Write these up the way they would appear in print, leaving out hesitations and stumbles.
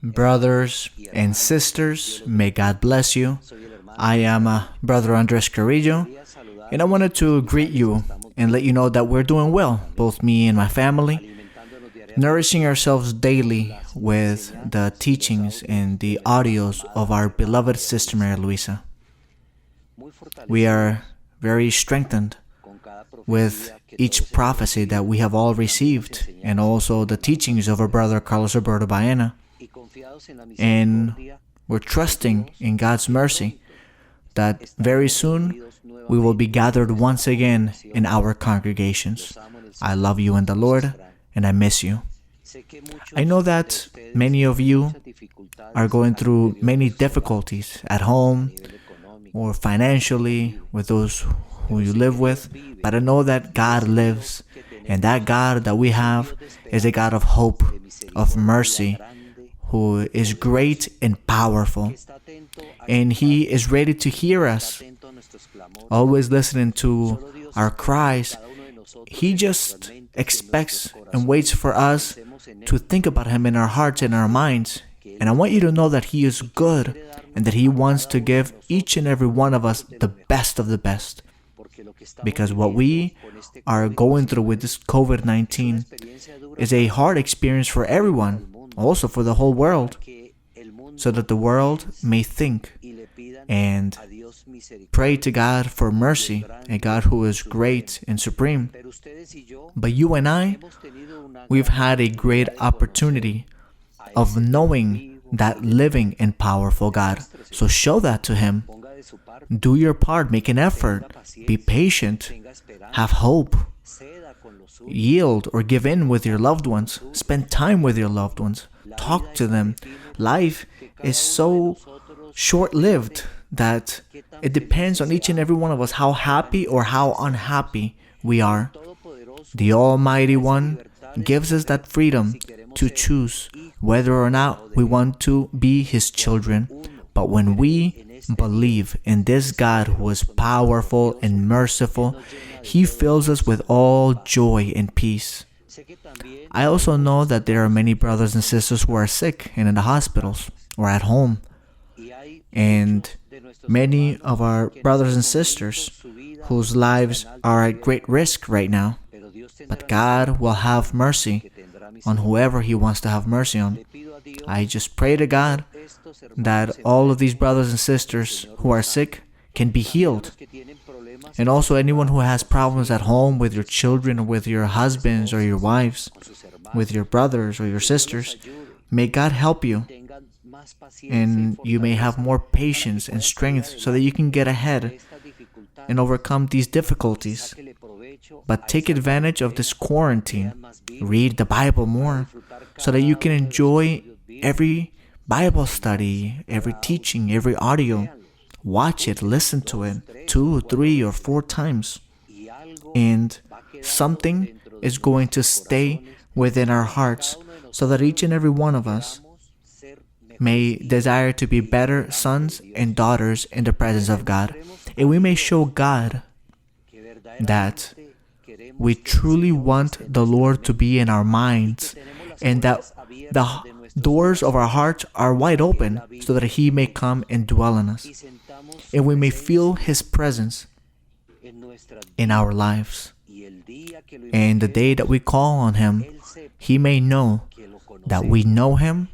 Brothers and sisters, may God bless you. I am Brother Andres Carrillo, and I wanted to greet you and let you know that we're doing well, both me and my family, nourishing ourselves daily with the teachings and the audios of our beloved Sister Maria Luisa. We are very strengthened with each prophecy that we have all received, and also the teachings of our brother Carlos Alberto Baena. And we're trusting in God's mercy that very soon we will be gathered once again in our congregations. I love you in the Lord, and I miss you. I know that many of you are going through many difficulties at home or financially with those who you live with, but I know that God lives, and that God that we have is a God of hope, of mercy, who is great and powerful, and He is ready to hear us, always listening to our cries. He just expects and waits for us to think about Him in our hearts and our minds. And I want you to know that He is good and that He wants to give each and every one of us the best of the best. Because what we are going through with this COVID-19 is a hard experience for everyone, also for the whole world, so that the world may think and pray to God for mercy, a God who is great and supreme. But you and I, we've had a great opportunity of knowing that living and powerful God. So show that to Him. Do your part, make an effort, be patient, have hope, yield or give in with your loved ones, spend time with your loved ones, talk to them. Life is so short-lived that it depends on each and every one of us how happy or how unhappy we are. The Almighty One gives us that freedom to choose whether or not we want to be His children. But when we believe in this God who is powerful and merciful, He fills us with all joy and peace. I also know that there are many brothers and sisters who are sick and in the hospitals or at home. And many of our brothers and sisters whose lives are at great risk right now. But God will have mercy on whoever He wants to have mercy on. I just pray to God that all of these brothers and sisters who are sick can be healed. And also anyone who has problems at home with your children or with your husbands or your wives, with your brothers or your sisters, may God help you. And you may have more patience and strength so that you can get ahead and overcome these difficulties. But take advantage of this quarantine. Read the Bible more so that you can enjoy every Bible study, every teaching, every audio. Watch it, listen to it 2, 3, or 4 times. And something is going to stay within our hearts so that each and every one of us may desire to be better sons and daughters in the presence of God. And we may show God that we truly want the Lord to be in our minds and that the doors of our hearts are wide open so that He may come and dwell in us. And we may feel His presence in our lives. And the day that we call on Him, He may know that we know Him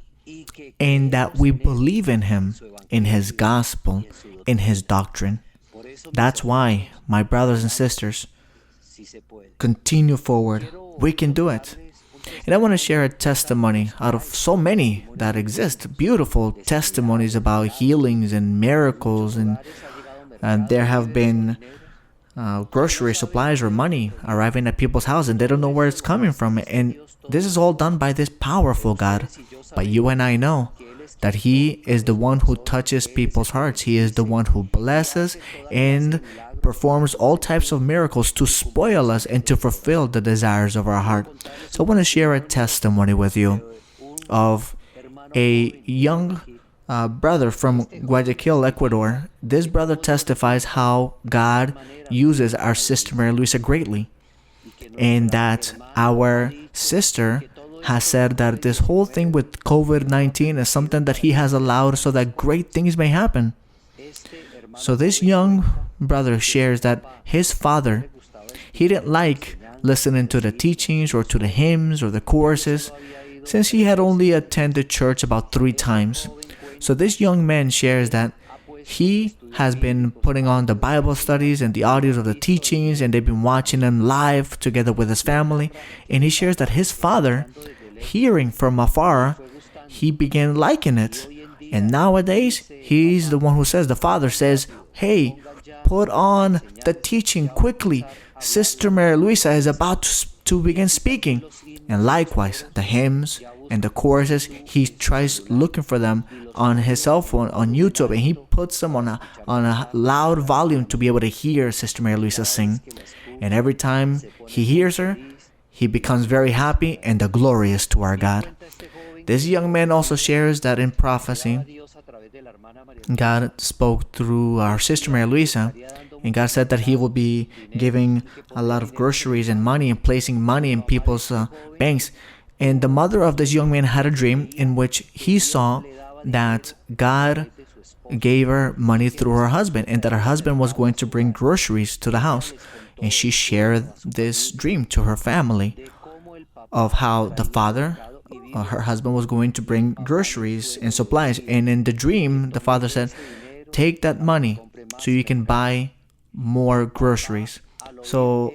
and that we believe in Him, in His gospel, in His doctrine. That's why, my brothers and sisters, continue forward. We can do it. And I want to share a testimony out of so many that exist. Beautiful testimonies about healings and miracles. And there have been grocery supplies or money arriving at people's houses and they don't know where it's coming from. And this is all done by this powerful God. But you and I know that He is the one who touches people's hearts. He is the one who blesses and performs all types of miracles to spoil us and to fulfill the desires of our heart. So I want to share a testimony with you of a young brother from Guayaquil, Ecuador. This brother testifies how God uses our sister Maria Luisa greatly, and that our sister has said that this whole thing with COVID-19 is something that he has allowed so that great things may happen. So this young brother shares that his father, he didn't like listening to the teachings or to the hymns or the choruses, since he had only attended church about 3 times. So this young man shares that he has been putting on the Bible studies and the audios of the teachings, and they've been watching them live together with his family. And he shares that his father, hearing from afar, he began liking it. And nowadays, he's the one who says, the father says, hey, put on the teaching quickly. Sister Mary Luisa is about to begin speaking. And likewise, the hymns and the choruses, he tries looking for them on his cell phone, on YouTube, and he puts them on a loud volume to be able to hear Sister Mary Luisa sing. And every time he hears her, he becomes very happy, and the glory is to our God. This young man also shares that in prophecy, God spoke through our Sister Mary Luisa, and God said that He will be giving a lot of groceries and money and placing money in people's banks. And the mother of this young man had a dream in which he saw that God gave her money through her husband, and that her husband was going to bring groceries to the house. And she shared this dream to her family of how the father, her husband, was going to bring groceries and supplies. And in the dream, the father said, take that money so you can buy more groceries. So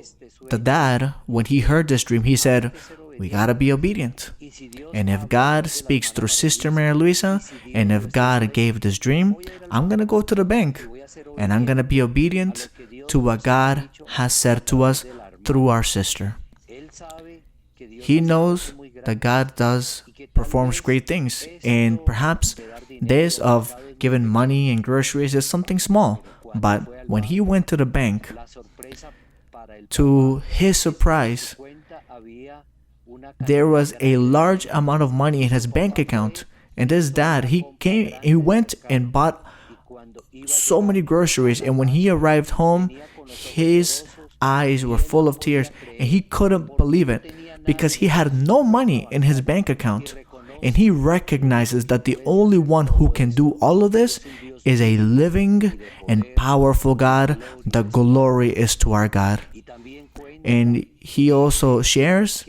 the dad, when he heard this dream, he said, we gotta be obedient. And if God speaks through Sister Mary Luisa, and if God gave this dream, I'm gonna go to the bank and I'm gonna be obedient to what God has said to us through our sister. He knows that God performs great things, and perhaps this of giving money and groceries is something small. But when he went to the bank, to his surprise, there was a large amount of money in his bank account. And this dad, he went and bought so many groceries, and when he arrived home, his eyes were full of tears, and he couldn't believe it because he had no money in his bank account. And he recognizes that the only one who can do all of this is a living and powerful God. The glory is to our God. And he also shares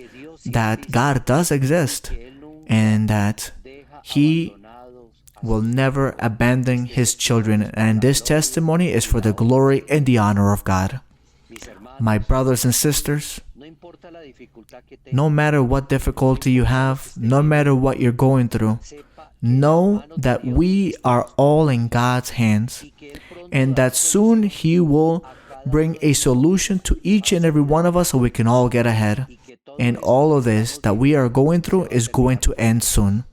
that God does exist, and that He will never abandon His children. And this testimony is for the glory and the honor of God. My brothers and sisters, no matter what difficulty you have, no matter what you're going through, know that we are all in God's hands, and that soon He will bring a solution to each and every one of us so we can all get ahead. And all of this that we are going through is going to end soon.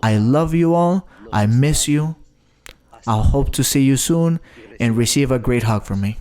I love you all. I miss you. I'll hope to see you soon, and receive a great hug from me.